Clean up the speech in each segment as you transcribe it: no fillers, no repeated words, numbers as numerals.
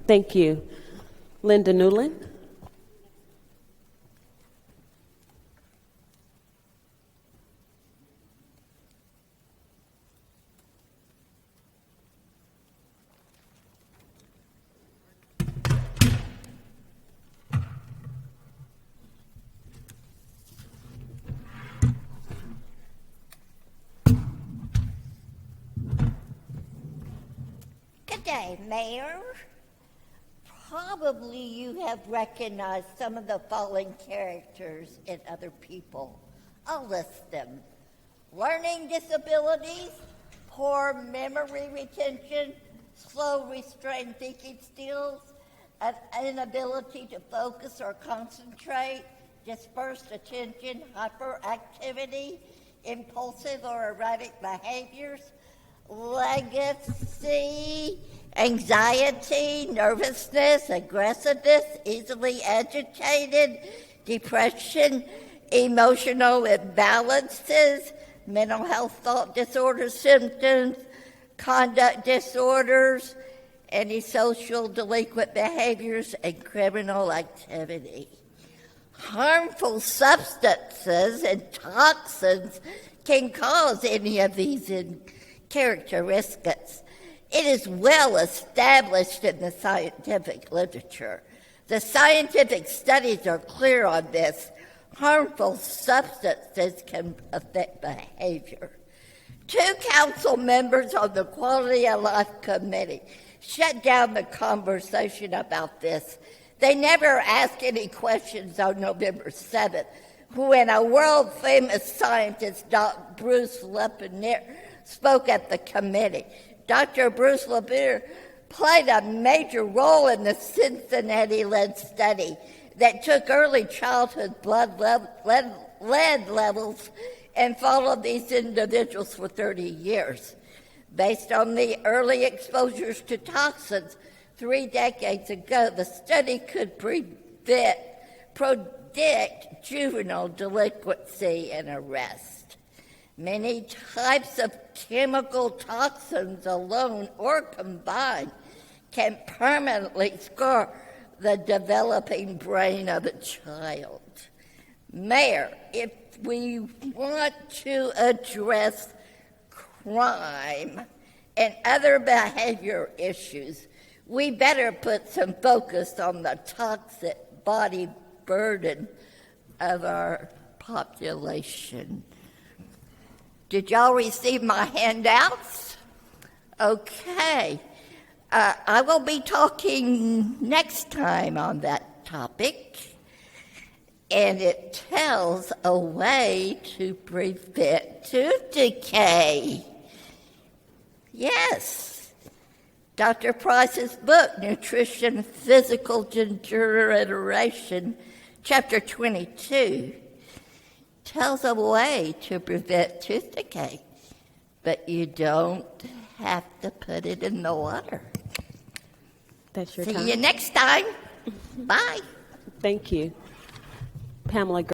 Thank you. Linda Newland. Good day, Mayor. Probably you have recognized some of the following characters in other people. I'll list them. Learning disabilities, poor memory retention, slow restrained thinking skills, an inability to focus or concentrate, dispersed attention, hyperactivity, impulsive or erratic behaviors, legacy, anxiety, nervousness, aggressiveness, easily agitated, depression, emotional imbalances, mental health thought disorder symptoms, conduct disorders, antisocial delinquent behaviors, and criminal activity. Harmful substances and toxins can cause any of these characteristics. It is well established in the scientific literature. The scientific studies are clear on this. Harmful substances can affect behavior. 2 council members on the Quality of Life Committee shut down the conversation about this. They never asked any questions on November 7th, when a world-famous scientist, Dr. Bruce Lepenier, spoke at the committee. Dr. Bruce Lepenier played a major role in the Cincinnati-led study that took early childhood lead levels and followed these individuals for 30 years. Based on the early exposures to toxins 3 decades ago, the study could predict juvenile delinquency and arrest. Many types of chemical toxins alone or combined can permanently scar the developing brain of a child. Mayor, if we want to address crime and other behavior issues, we better put some focus on the toxic body burden of our population. Did y'all receive my handouts? Okay. I will be talking next time on that topic, and it tells a way to prevent tooth decay. Yes. Dr. Price's book, Nutrition, Physical Deterioration, Chapter 22, tells a way to prevent tooth decay, but you don't have to put it in the water. That's your See time. you next time. Bye. Thank you. Pamela.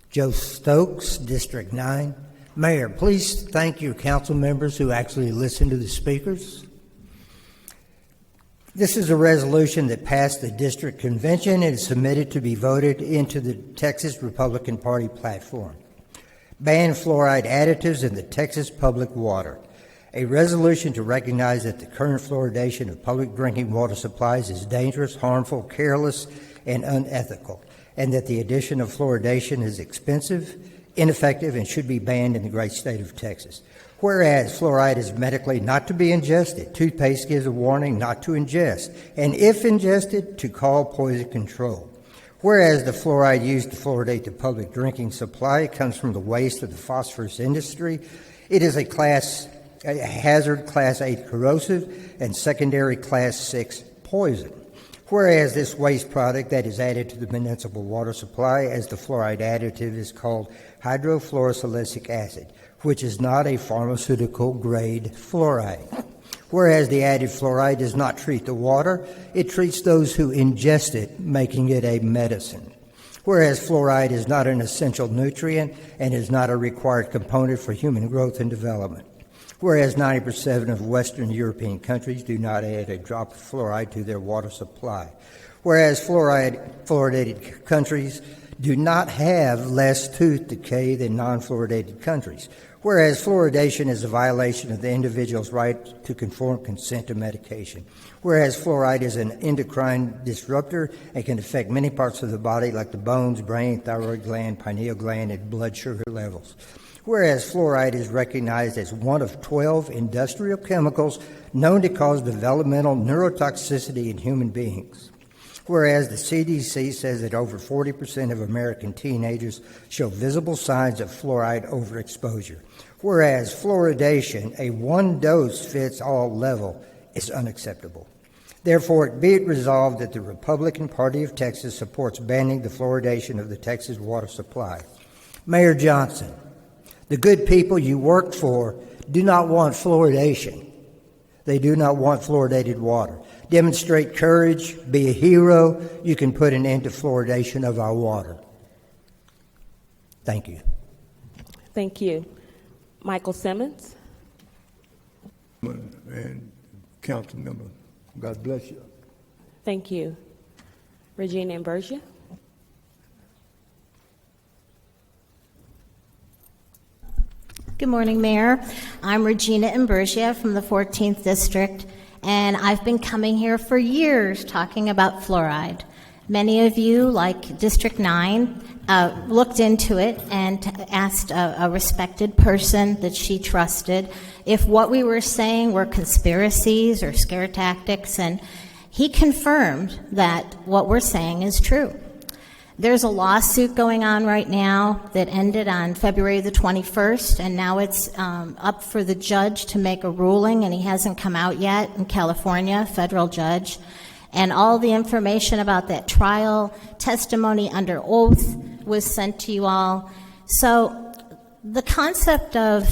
Joe Stokes, District 9. Mayor, please thank your council members who actually listen to the speakers. This is a resolution that passed the district convention and is submitted to be voted into the Texas Republican Party platform. Ban fluoride additives in the Texas public water. A resolution to recognize that the current fluoridation of public drinking water supplies is dangerous, harmful, careless, and unethical, and that the addition of fluoridation is expensive, ineffective, and should be banned in the great state of Texas. Whereas fluoride is medically not to be ingested, toothpaste gives a warning not to ingest, and if ingested, to call poison control. Whereas the fluoride used to fluoridate the public drinking supply comes from the waste of the phosphorus industry, it is a hazard class 8 corrosive and secondary class 6 poison. Whereas this waste product that is added to the municipal water supply as the fluoride additive is called HYDROFLUOROSILICIC acid, which is not a pharmaceutical grade fluoride. Whereas the added fluoride does not treat the water, it treats those who ingest it, making it a medicine. Whereas fluoride is not an essential nutrient and is not a required component for human growth and development. Whereas 90% of Western European countries do not add a drop of fluoride to their water supply. Whereas fluoridated countries do not have less tooth decay than non-fluoridated countries. Whereas fluoridation is a violation of the individual's right to conform consent to medication. Whereas fluoride is an endocrine disruptor and can affect many parts of the body like the bones, brain, thyroid gland, pineal gland, and blood sugar levels. Whereas fluoride is recognized as one of 12 industrial chemicals known to cause developmental neurotoxicity in human beings. Whereas the CDC says that over 40% of American teenagers show visible signs of fluoride overexposure. Whereas fluoridation, a one-dose-fits-all level, is unacceptable. Therefore, be it resolved that the Republican Party of Texas supports banning the fluoridation of the Texas water supply. Mayor Johnson, the good people you work for do not want fluoridation. They do not want fluoridated water. Demonstrate courage, be a hero. You can put an end to fluoridation of our water. Thank you. Thank you. Michael Simmons. And council member, God bless you. Thank you. Regina Imbergia. Good morning, Mayor. I'm Regina Imbergia from the 14th District, and I've been coming here for years talking about fluoride. Many of you, like District 9, looked into it and asked a respected person that she trusted if what we were saying were conspiracies or scare tactics, and he confirmed that what we're saying is true. There's a lawsuit going on right now that ended on February the 21st, and now it's up for the judge to make a ruling, and he hasn't come out yet in California, federal judge. And all the information about that trial, testimony under oath was sent to you all. So the concept of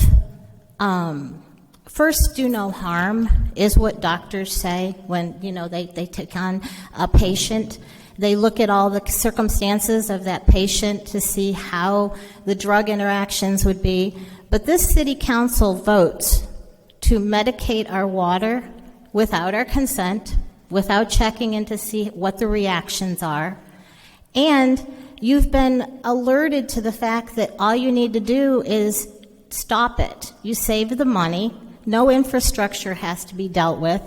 first do no harm is what doctors say when, they take on a patient. They look at all the circumstances of that patient to see how the drug interactions would be. But this city council votes to medicate our water without our consent, without checking in to see what the reactions are. And you've been alerted to the fact that all you need to do is stop it. You save the money. No infrastructure has to be dealt with.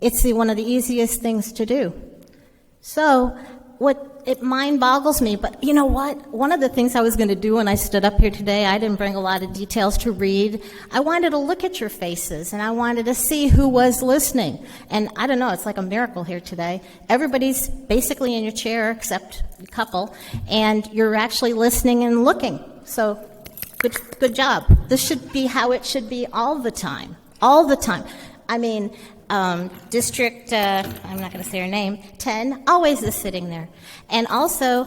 It's one of the easiest things to do. So it mind boggles me, but you know what? One of the things I was going to do when I stood up here today, I didn't bring a lot of details to read. I wanted to look at your faces, and I wanted to see who was listening. And I don't know, it's like a miracle here today. Everybody's basically in your chair except a couple, and you're actually listening and looking. So good job. This should be how it should be all the time. All the time. I mean, District, I'm not going to say her name, 10, always is sitting there. And also,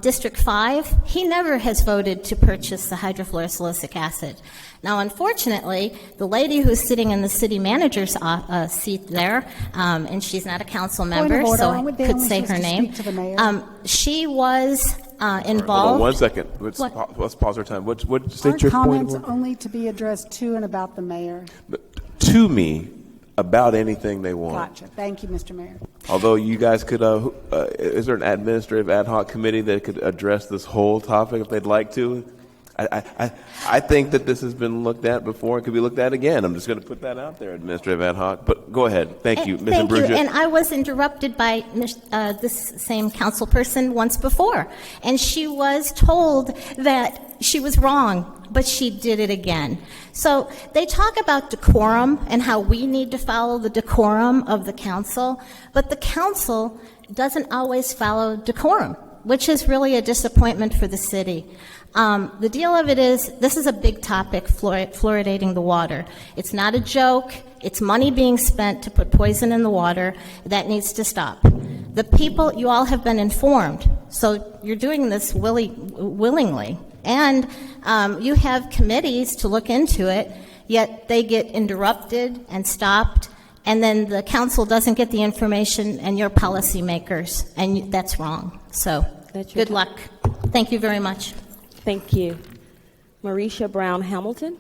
District 5, he never has voted to purchase the hydrofluorosilicic acid. Now, unfortunately, the lady who's sitting in the city manager's seat there, and she's not a council member, so I could say her name. She was involved. Hold on 1 second. Let's pause our time. What state your point? Comments only to be addressed to and about the mayor. To me, about anything they want. Gotcha. Thank you, Mr. Mayor. Although you guys could, is there an administrative ad hoc committee that could address this whole topic if they'd like to? I think that this has been looked at before and could be looked at again. I'm just going to put that out there, administrative ad hoc. But go ahead. Thank you, Ms. Thank you. Imbergia. And I was interrupted by this same council person once before, and she was told that she was wrong, but she did it again. So they talk about decorum and how we need to follow the decorum of the council, but the council doesn't always follow decorum, which is really a disappointment for the city. The deal of it is, this is a big topic, fluoridating the water. It's not a joke. It's money being spent to put poison in the water. That needs to stop. The people, you all have been informed, so you're doing this willingly. And you have committees to look into it, yet they get interrupted and stopped, and then the council doesn't get the information, and you're policymakers, and that's wrong. So That's your Good time. luck. Thank you very much. Thank you. Marisha Brown Hamilton.